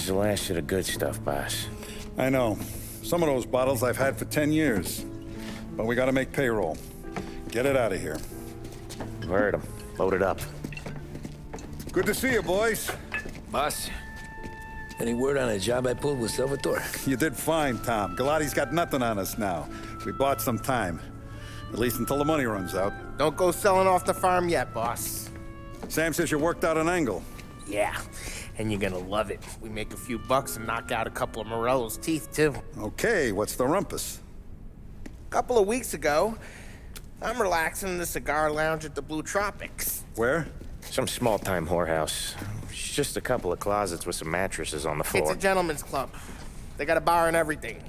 the last of the good stuff, boss. I know. Some of those bottles I've had for 10 years. But we gotta make payroll. Get it out of here. Heard him. Load it up. Good to see you, boys. Boss, any word on a job I pulled with Salvatore? You did fine, Tom. Galati's got nothing on us now. We bought some time. At least until the money runs out. Don't go selling off the farm yet, boss. Sam says you worked out an angle. Yeah, and you're gonna love it. We make a few bucks and knock out a couple of Morello's teeth, too. Okay, what's the rumpus? A couple of weeks ago, I'm relaxing in the cigar lounge at the Blue Tropics. Where? Some small-time whorehouse. It's just a couple of closets with some mattresses on the floor. It's a gentleman's club. They got a bar and everything.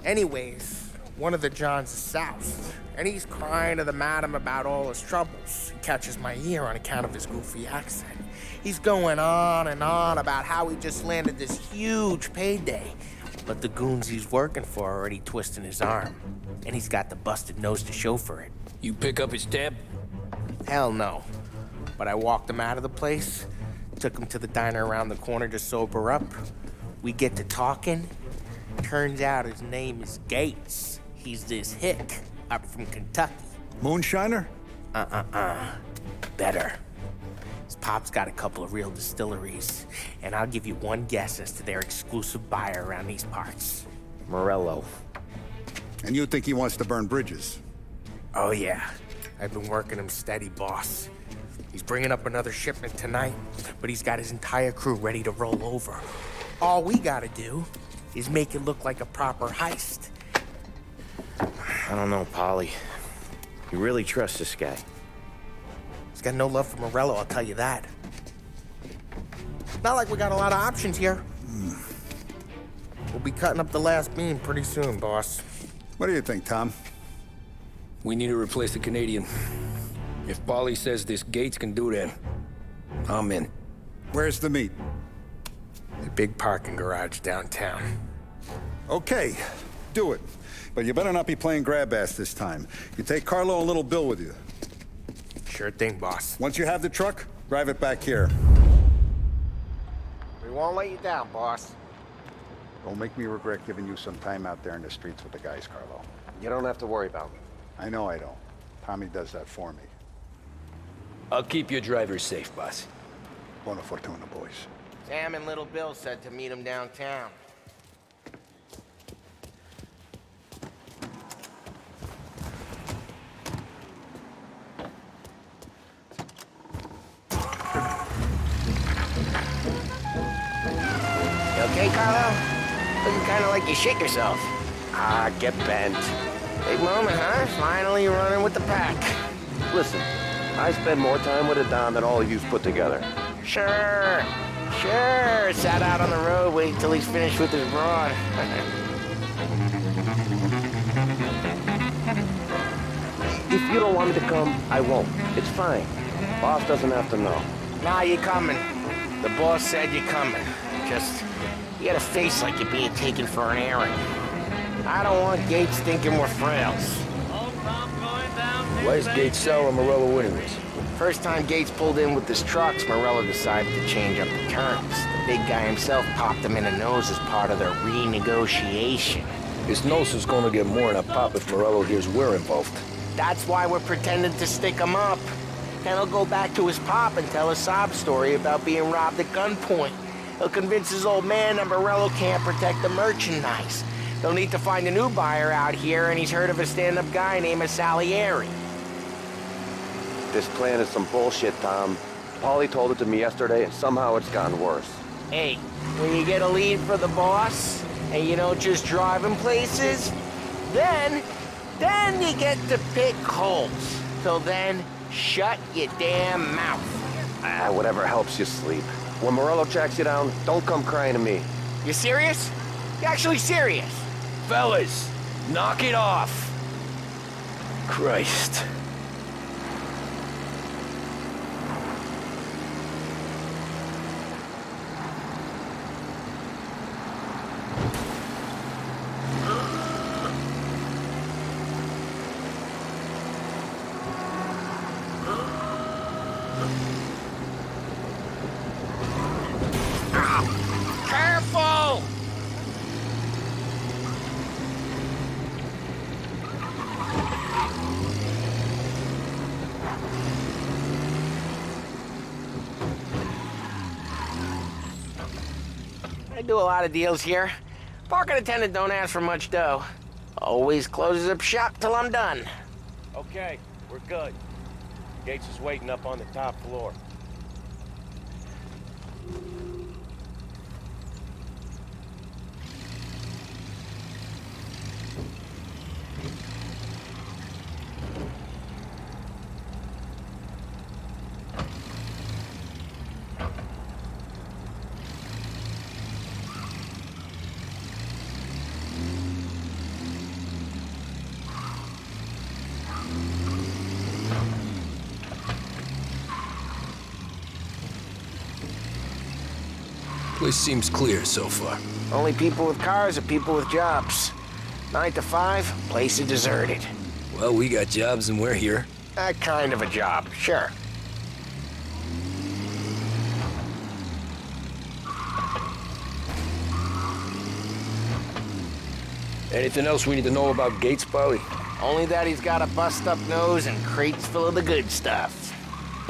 Anyways, one of the Johns is south, and he's crying to the madam about all his troubles. He catches my ear on account of his goofy accent. He's going on and on about how he just landed this huge payday, but the goons he's working for are already twisting his arm, and he's got the busted nose to show for it. You pick up his tab? Hell no. But I walked him out of the place, took him to the diner around the corner to sober up. We get to talking. Turns out his name is Gates. He's this hick up from Kentucky. Moonshiner? Better. His pop's got a couple of real distilleries, and I'll give you one guess as to their exclusive buyer around these parts. Morello. And you think he wants to burn bridges? Oh yeah, I've been working him steady, boss. He's bringing up another shipment tonight, but he's got his entire crew ready to roll over. All we gotta do is make it look like a proper heist. I don't know, Polly. You really trust this guy? He's got no love for Morello, I'll tell you that. Not like we got a lot of options here. We'll be cutting up the last beam pretty soon, boss. What do you think, Tom? We need to replace the Canadian. If Paulie says this Gates can do that, I'm in. Where's the meet? The big parking garage downtown. Okay, do it. But you better not be playing grab ass this time. You take Carlo and Little Bill with you. Sure thing, boss. Once you have the truck, drive it back here. We won't let you down, boss. Don't make me regret giving you some time out there in the streets with the guys, Carlo. You don't have to worry about me. I know I don't. Tommy does that for me. I'll keep your drivers safe, boss. Buona fortuna, boys. Sam and Little Bill said to meet him downtown. You okay, Carlo? Looking kind of like you shit yourself. Ah, get bent. Big moment, huh? Finally running with the pack. Listen, I spend more time with a Don than all of you put together. Sure. Sat out on the road, wait till he's finished with his broad. If you don't want me to come, I won't. It's fine. Boss doesn't have to know. Nah, you coming. The boss said you're coming. Just, you got a face like you're being taken for an errand. I don't want Gates thinking we're frails. Why is Gates sour Morello anyways? First time Gates pulled in with his trucks, Morello decided to change up the terms. The big guy himself popped him in the nose as part of their renegotiation. His nose is gonna get more in a pop if Morello hears we're involved. That's why we're pretending to stick him up. Then he'll go back to his pop and tell a sob story about being robbed at gunpoint. He'll convince his old man that Morello can't protect the merchandise. They'll need to find a new buyer out here, and he's heard of a stand-up guy named Salieri. This plan is some bullshit, Tom. Paulie told it to me yesterday, and somehow it's gotten worse. Hey, when you get a lead for the boss, and you don't just drive him places, then you get to pick holes. Till then, shut your damn mouth. Ah, whatever helps you sleep. When Morello tracks you down, don't come crying to me. You serious? You actually serious? Fellas, knock it off. Christ. do a lot of deals here. Parking attendant don't ask for much dough. Always closes up shop till I'm done. Okay, we're good. Gates is waiting up on the top floor. Place seems clear so far. Only people with cars are people with jobs. 9 to 5, place is deserted. Well, we got jobs and we're here. That kind of a job, sure. Anything else we need to know about Gates, Polly? Only that he's got a bust-up nose and crates full of the good stuff.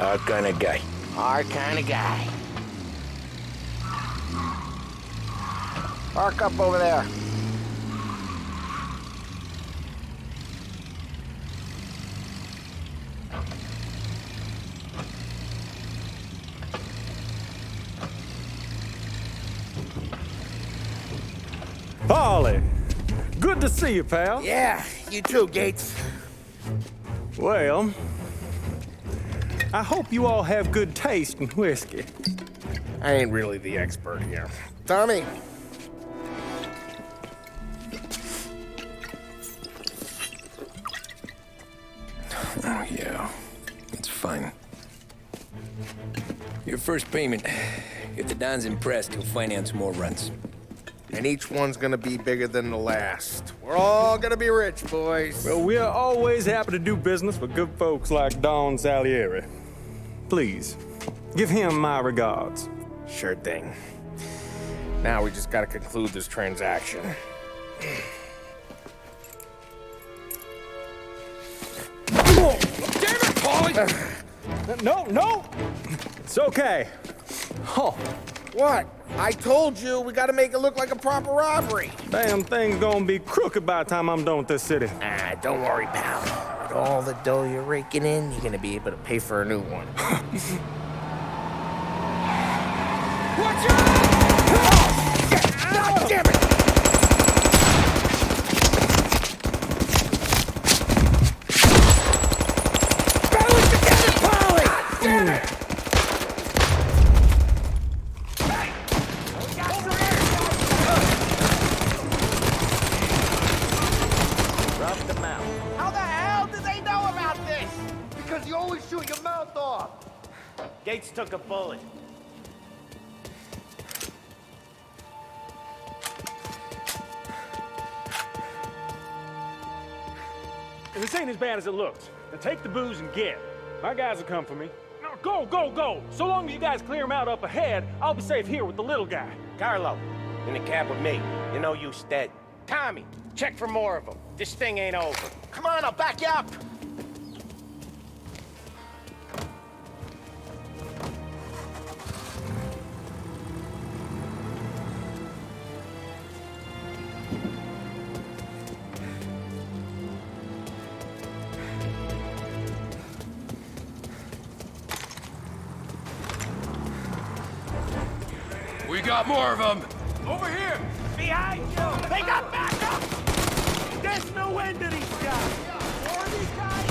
Our kind of guy. Our kind of guy. Park up over there. Polly, good to see you, pal. Yeah, you too, Gates. Well, I hope you all have good taste in whiskey. I ain't really the expert here. Tommy. Oh, yeah. It's fine. Your first payment. If the Don's impressed, he'll finance more runs. And each one's gonna be bigger than the last. We're all gonna be rich, boys. Well, we're always happy to do business with good folks like Don Salieri. Please, give him my regards. Sure thing. Now we just gotta conclude this transaction. Damn it, Paulie! No! It's okay. Oh, What? I told you, we gotta make it look like a proper robbery. damn thing's gonna be crooked by the time I'm done with this city. Ah, don't worry, pal. With all the dough you're raking in, you're gonna be able to pay for a new one. Watch out! God damn it! Balance together, Polly! Damn it! Drop them out. How the hell did they know about this? Because you always shoot your mouth off. Gates took a bullet. This ain't as bad as it looks. Now take the booze and get. My guys will come for me. Now go! So long as you guys clear him out up ahead, I'll be safe here with the little guy. Carlo, in the cab with me. You know you stead. Tommy, check for more of them. This thing ain't over. Come on, I'll back you up. We got more of them. Over here! Behind you! They got backup! There's no end to these guys! More of these guys?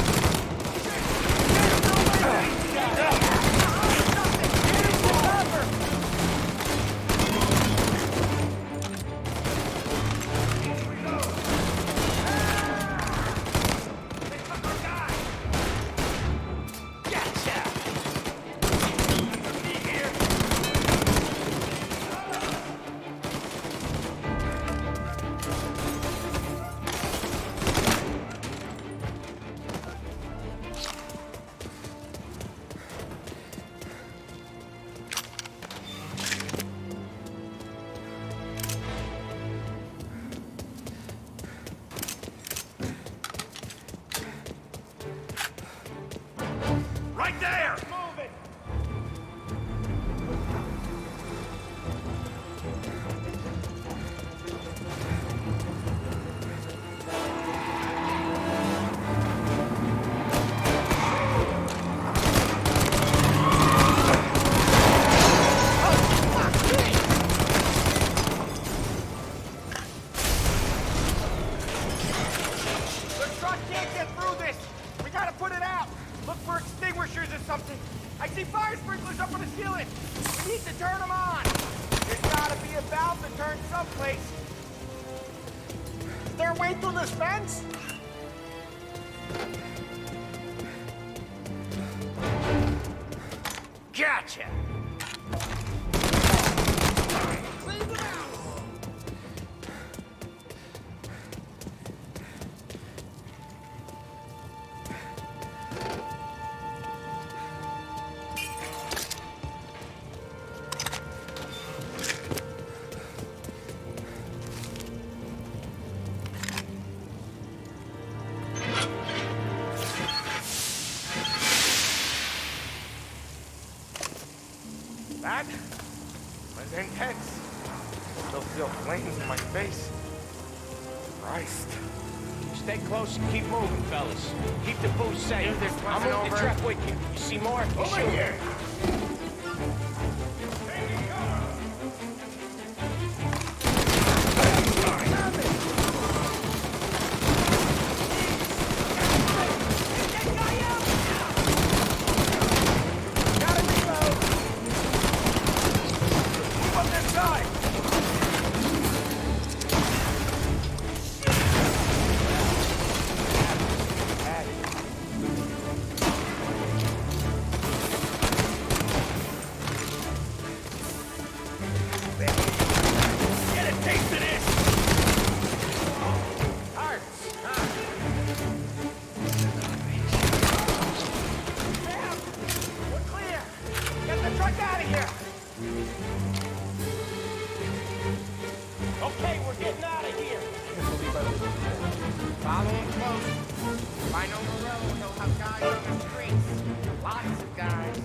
There's no way to these guys! Get into cover! Here we go! They took our guy! Gotcha! Me here! Right there! Move it! something. I see fire sprinklers up on the ceiling. We need to turn them on. There's gotta be a valve to turn someplace. Is there a way through this fence? Gotcha. Clean them out. That was intense. Still feel flames in my face. Christ. Stay close and keep moving, fellas. Keep the booze safe. There's I'm nothing moving the over. truck with you. You see more? You Over shoot. here. Gotta reload. Move up this side. Get a taste of this. Hearts, huh? Sam, we're clear. Get the truck out of here. Okay, we're getting out of here. Follow him close. If I know Morello, he'll have guys on the streets. Lots of guys.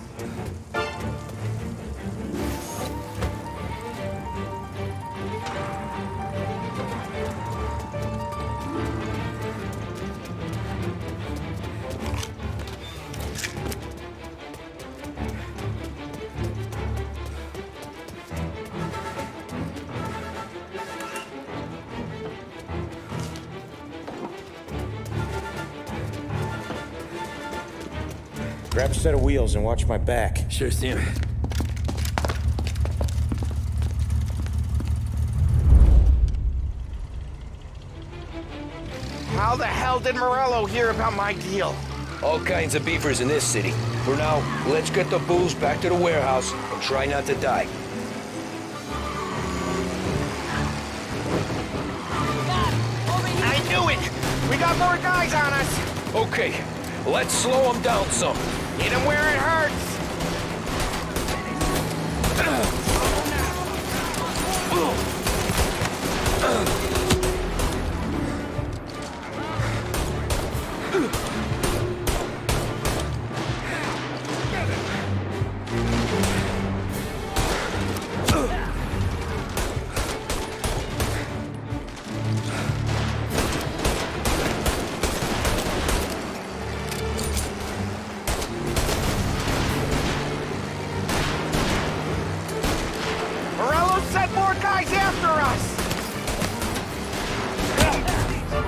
Grab a set of wheels and watch my back. Sure, Sam. How the hell did Morello hear about my deal? All kinds of beefers in this city. For now, let's get the booze back to the warehouse and try not to die. I knew it! We got more guys on us! Okay, let's slow them down some. Hit them where it hurts! Morello sent more guys after us!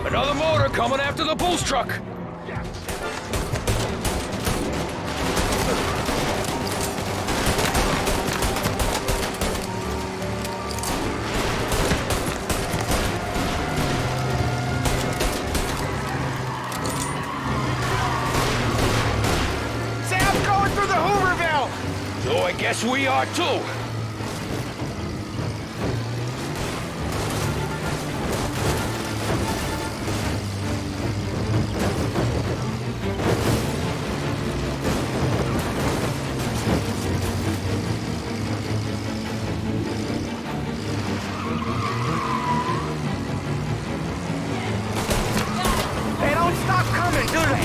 Another motor coming after the booze truck. Sam's going through the Hooverville! So I guess we are too. They don't stop coming, do they?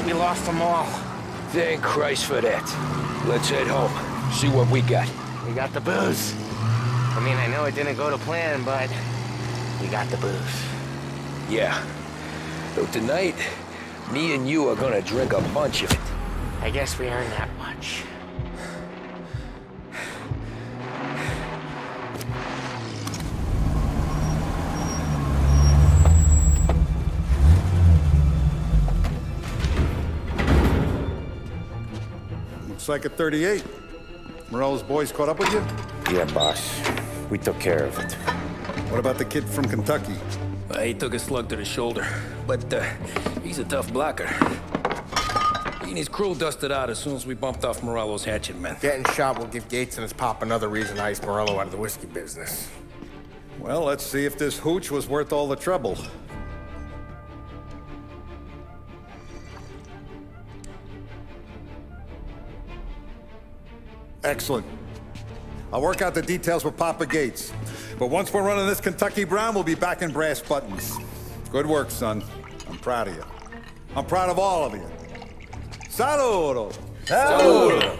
We lost them all. Thank Christ for that. Let's head home. See what we got. We got the booze. I mean, I know it didn't go to plan, but we got the booze. Yeah. So tonight, me and you are gonna drink a bunch of it. I guess we earned that much. Looks like a 38. Morello's boys caught up with you? Yeah, boss. We took care of it. What about the kid from Kentucky? He took a slug to the shoulder, but he's a tough blocker. He and his crew dusted out as soon as we bumped off Morello's hatchet men. Getting shot will give Gates and his pop another reason to ice Morello out of the whiskey business. Well, let's see if this hooch was worth all the trouble. Excellent. I'll work out the details with Papa Gates. But once we're running this Kentucky Brown, we'll be back in brass buttons. Good work, son. I'm proud of you. I'm proud of all of you. Saludo! Saludo!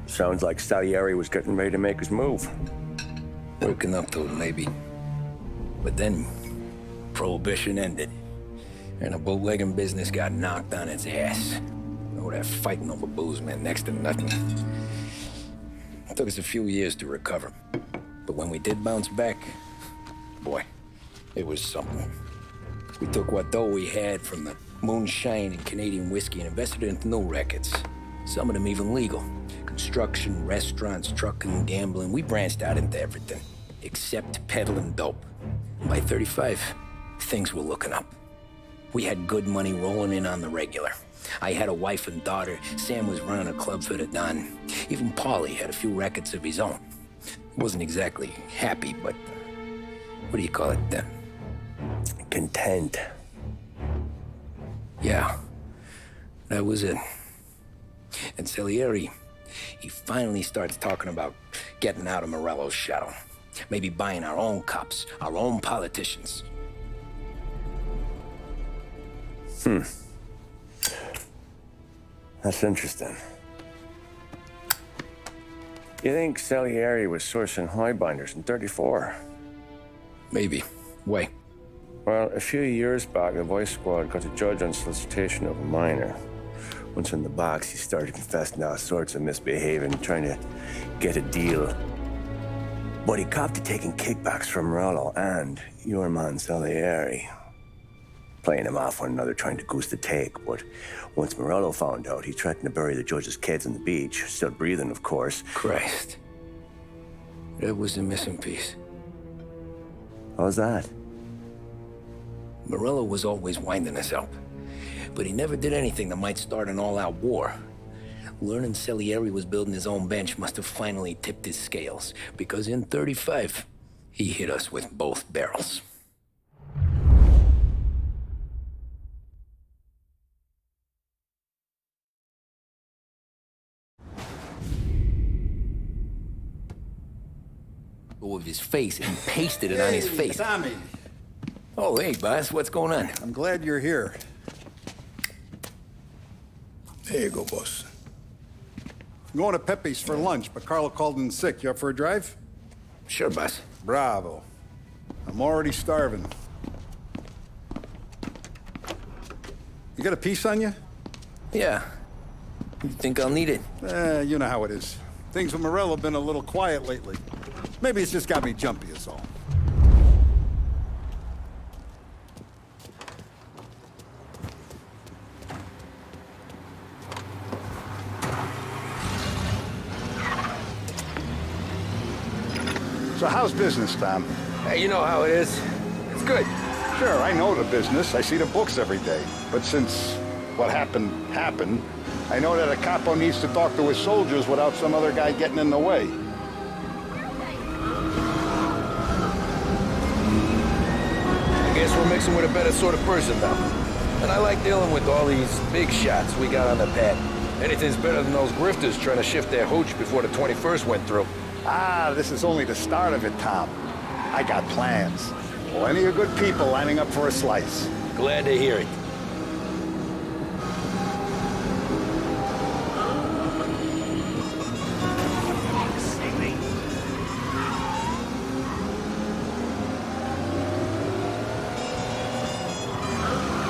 Sounds like Salieri was getting ready to make his move. Working up to it, maybe. But then, Prohibition ended. And the bootlegging business got knocked on its ass. Oh, that fighting over booze meant next to nothing. It took us a few years to recover. But when we did bounce back, boy, it was something. We took what dough we had from the moonshine and Canadian whiskey and invested it into new rackets. Some of them even legal. Construction, restaurants, trucking, gambling. We branched out into everything, except peddling dope. By 35, things were looking up. We had good money rolling in on the regular. I had a wife and daughter. Sam was running a club for the Don. Even Paulie had a few rackets of his own. Wasn't exactly happy, but what do you call it? Content. Yeah, that was it. And Salieri, he finally starts talking about getting out of Morello's shadow. Maybe buying our own cops, our own politicians. That's interesting. You think Salieri was sourcing highbinders in 34? Maybe. Why? Well, a few years back, the Vice Squad got a judge on solicitation of a minor. Once in the box, he started confessing all sorts of misbehaving, trying to get a deal. But he copped to taking kickbacks from Morello and your man Salieri. Playing him off one another, trying to goose the take. But once Morello found out, he threatened to bury the judge's kids on the beach. Still breathing, of course. Christ. That was the missing piece. How's that? Morello was always winding us up. But he never did anything that might start an all-out war. Learning Salieri was building his own bench must have finally tipped his scales. Because in 35, he hit us with both barrels. Of his face and pasted it on his face. Tommy. Oh, hey, boss, what's going on? I'm glad you're here. There you go, boss. I'm going to Pepe's for lunch, but Carlo called in sick. You up for a drive? Sure, boss. Bravo. I'm already starving. You got a piece on you? Yeah. You think I'll need it? You know how it is. Things with Morello have been a little quiet lately. Maybe it's just got me jumpy is all. So how's business, Tom? Hey, you know how it is. It's good. Sure, I know the business. I see the books every day. But since what happened, I know that a capo needs to talk to his soldiers without some other guy getting in the way. I guess we're mixing with a better sort of person now. And I like dealing with all these big shots we got on the pad. Anything's better than those grifters trying to shift their hooch before the 21st went through. Ah, this is only the start of it, Tom. I got plans. Plenty of good people lining up for a slice. Glad to hear it.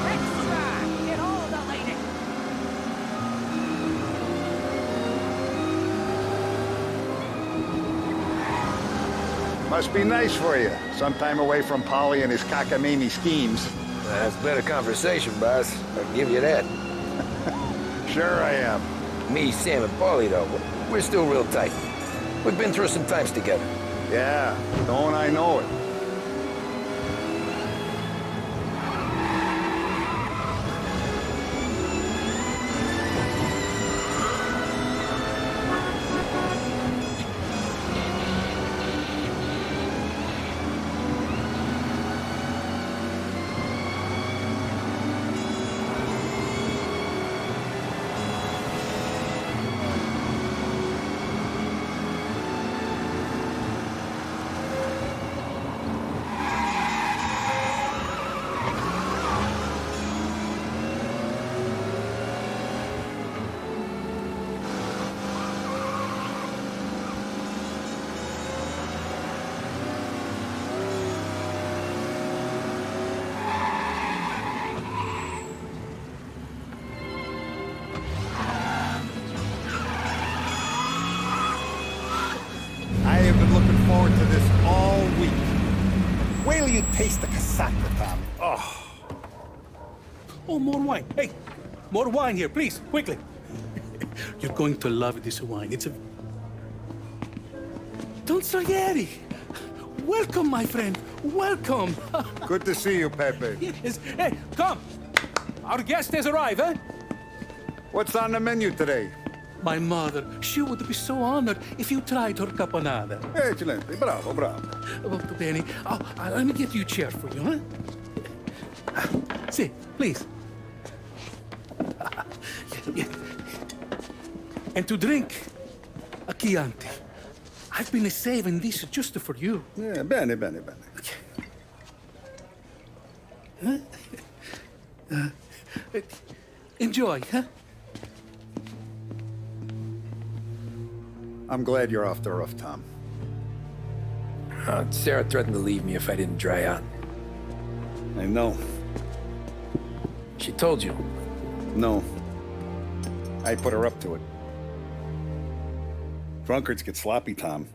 Extra! Get hold of the lady! Must be nice for you. Some time away from Polly and his cockamamie schemes. That's better conversation, boss. I'll give you that. Sure I am. Me, Sam, and Paulie, though, we're still real tight. We've been through some times together. Yeah, don't I know it. I have been looking forward to this all week. Wait till you taste the casaca, Tom. Oh. Oh, more wine. Hey, more wine here, please, quickly. You're going to love this wine. It's a... Don Salieri! Welcome, my friend. Welcome. Good to see you, Pepe. Yes. Hey, come. Our guest has arrived, eh? What's on the menu today? My mother, she would be so honored if you tried her caponata. Excelente, bravo, bravo. Molto bene. Oh, let me get you a chair for you, huh? See, please. Yeah. And to drink, a Chianti. I've been saving this just for you. Yeah, bene, bene, bene. Huh? Enjoy, huh? I'm glad you're off the roof, Tom. Sarah threatened to leave me if I didn't dry out. I know. She told you. No. I put her up to it. Drunkards get sloppy, Tom.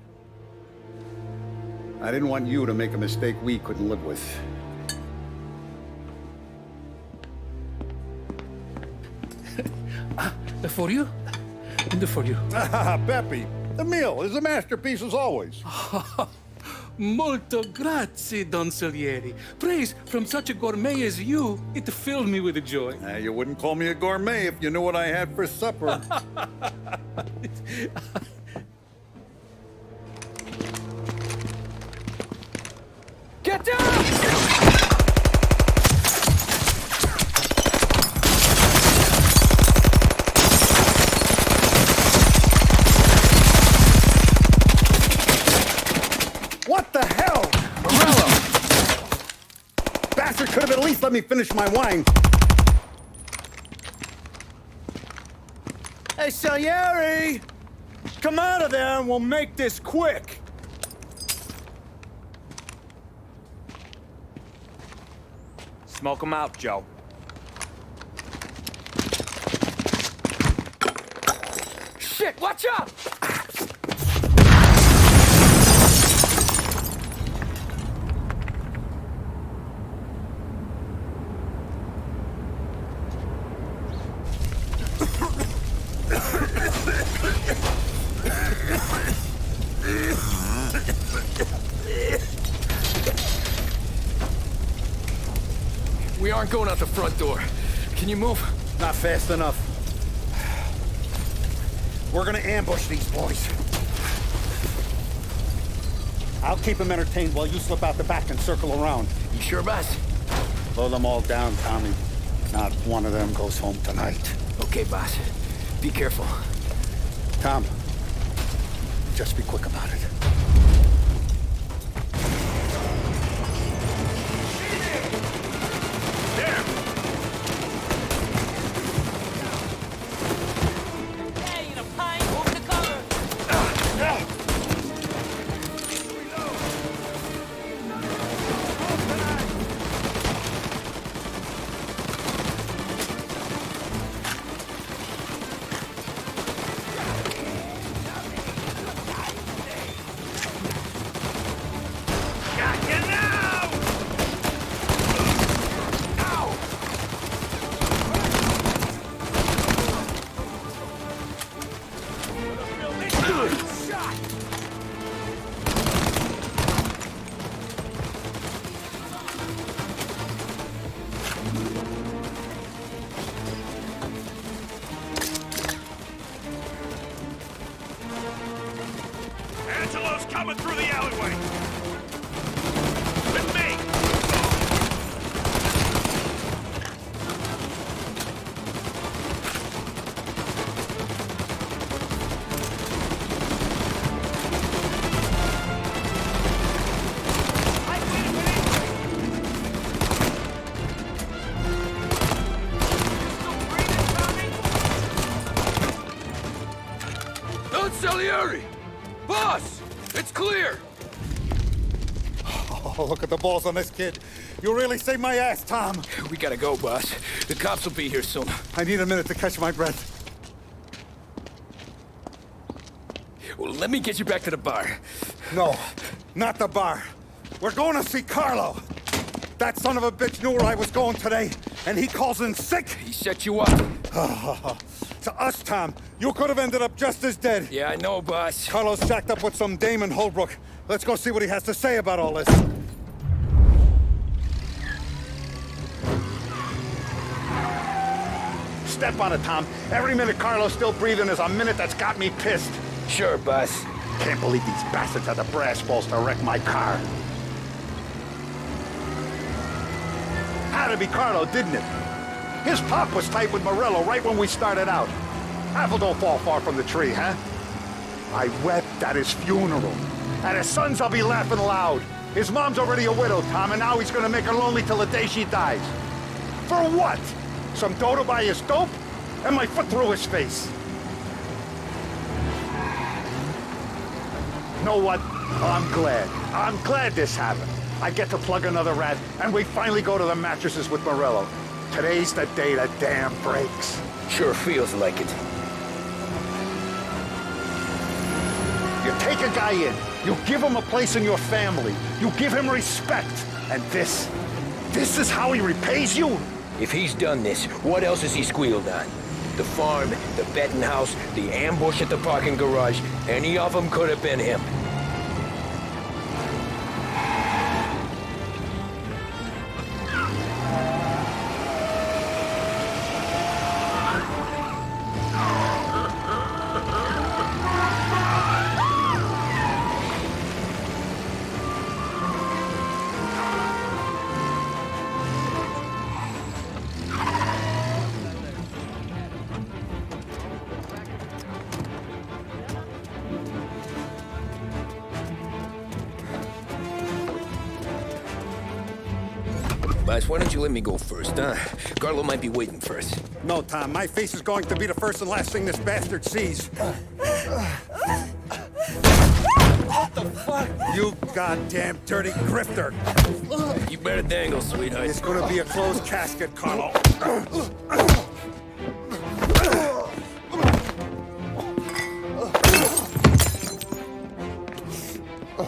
I didn't want you to make a mistake we couldn't live with. For you, and for you. Pepe, the meal is a masterpiece as always. Molto grazie, Don Salieri. Praise from such a gourmet as you, it filled me with joy. You wouldn't call me a gourmet if you knew what I had for supper. Get down! What the hell? Morello! Bastard could have at least let me finish my wine. Hey, Salieri! Come out of there and we'll make this quick. Smoke 'em out, Joe. Shit, watch out! We aren't going out the front door. Can you move? Not fast enough. We're gonna ambush these boys. I'll keep them entertained while you slip out the back and circle around. You sure, boss? Blow them all down, Tommy. Not one of them goes home tonight. Okay, boss. Be careful. Tom, just be quick about it. Hey, in a pine, move to cover. Angelo's coming through the alleyway. With me. Don Salieri! Boss! It's clear! Oh, look at the balls on this kid. You really saved my ass, Tom. We gotta go, boss. The cops will be here soon. I need a minute to catch my breath. Well, let me get you back to the bar. No, not the bar. We're going to see Carlo. That son of a bitch knew where I was going today, and he calls in sick. He set you up. To us, Tom, you could have ended up just as dead. Yeah, I know, boss. Carlo's jacked up with some dame in Holbrook. Let's go see what he has to say about all this. Step on it, Tom. Every minute Carlo's still breathing is a minute that's got me pissed. Sure, boss. Can't believe these bastards had the brass balls to wreck my car. Had to be Carlo, didn't it? His pop was tight with Morello right when we started out. Apple don't fall far from the tree, huh? I wept at his funeral. At his son's, I'll be laughing loud. His mom's already a widow, Tom, and now he's gonna make her lonely till the day she dies. For what? Some dough to buy his dope? And my foot through his face. Know what? I'm glad. I'm glad this happened. I get to plug another rat, and we finally go to the mattresses with Morello. Today's the day the dam breaks. Sure feels like it. You take a guy in, you give him a place in your family, you give him respect, and this is how he repays you? If he's done this, what else has he squealed on? The farm, the betting house, the ambush at the parking garage, any of them could have been him. Boss, why don't you let me go first, huh? Carlo might be waiting for us. No, Tom, my face is going to be the first and last thing this bastard sees. What the fuck? You goddamn dirty grifter. You better dangle, sweetheart. It's gonna be a closed casket, Carlo.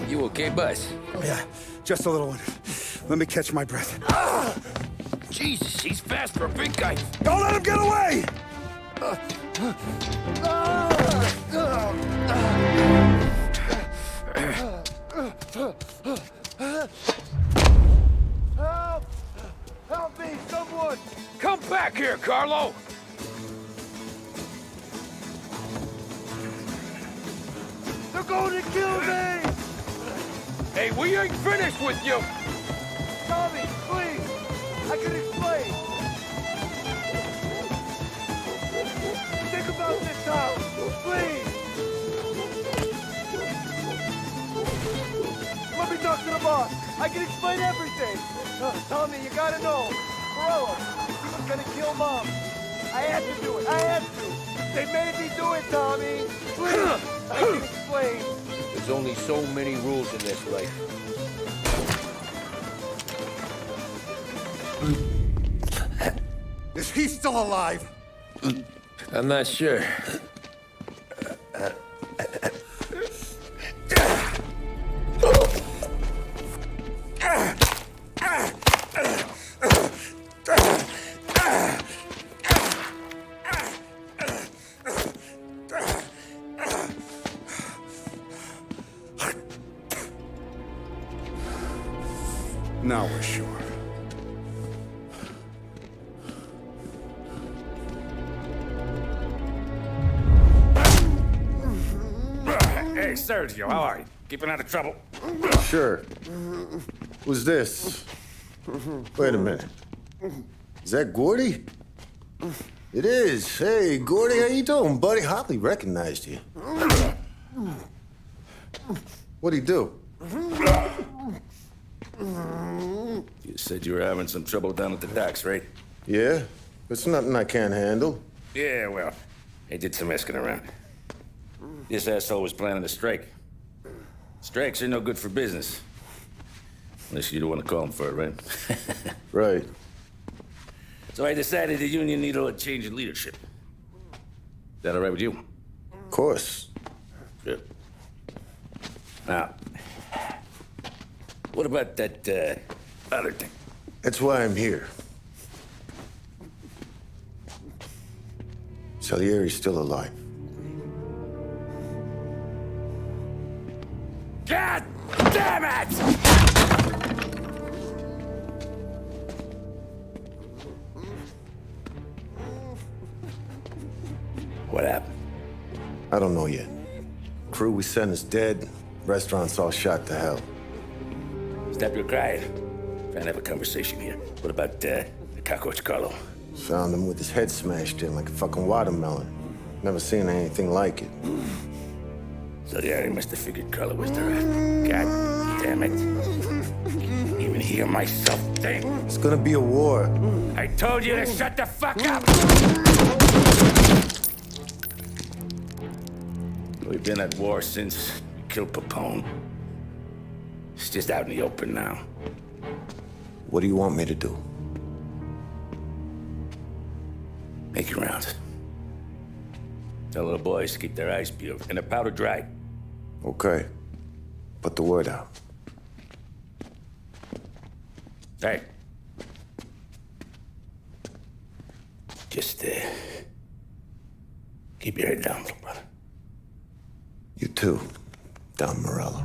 You okay, boss? Yeah, just a little one. Let me catch my breath. Jesus, he's fast for a big guy. Don't let him get away! Help! Help me, someone! Come back here, Carlo! They're going to kill me! Hey, we ain't finished with you! Tommy, please! I can explain! Take a about this town. Please. Let me talk to the boss. I can explain everything. Tommy, you gotta know. Morello, he was gonna kill Mom. I had to do it. I had to. They made me do it, Tommy. Please. I can explain. There's only so many rules in this life. Is he still alive? I'm not sure. Now we're sure. Hey, Sergio, how are you? Keeping out of trouble? Sure. Who's this? Wait a minute. Is that Gordy? It is. Hey, Gordy, how you doing, buddy? Hardly recognized you. What'd he do? You said you were having some trouble down at the docks, right? Yeah? It's nothing I can't handle. Yeah, well, I did some asking around. This asshole was planning a strike. Strikes are no good for business. Unless you don't want to call him for it, right? Right. So I decided the union needed a change in leadership. Is that all right with you? Of course. Good. Now, what about that, other thing? That's why I'm here. Salieri's still alive. God damn it! What happened? I don't know yet. Crew we sent is dead. Restaurant's all shot to hell. Stop your crying. Trying to have a conversation here. What about, the cockroach Carlo? Found him with his head smashed in like a fucking watermelon. Never seen anything like it. So yeah, he must have figured Carlo was the rat. God damn it. Even hear myself think. It's gonna be a war. I told you to shut the fuck up! We've been at war since we killed Papone. It's just out in the open now. What do you want me to do? Make your rounds. Tell the boys to keep their eyes peeled and their powder dry. Okay. Put the word out. Hey. Just, keep your head down, little brother. You too, Don Morello.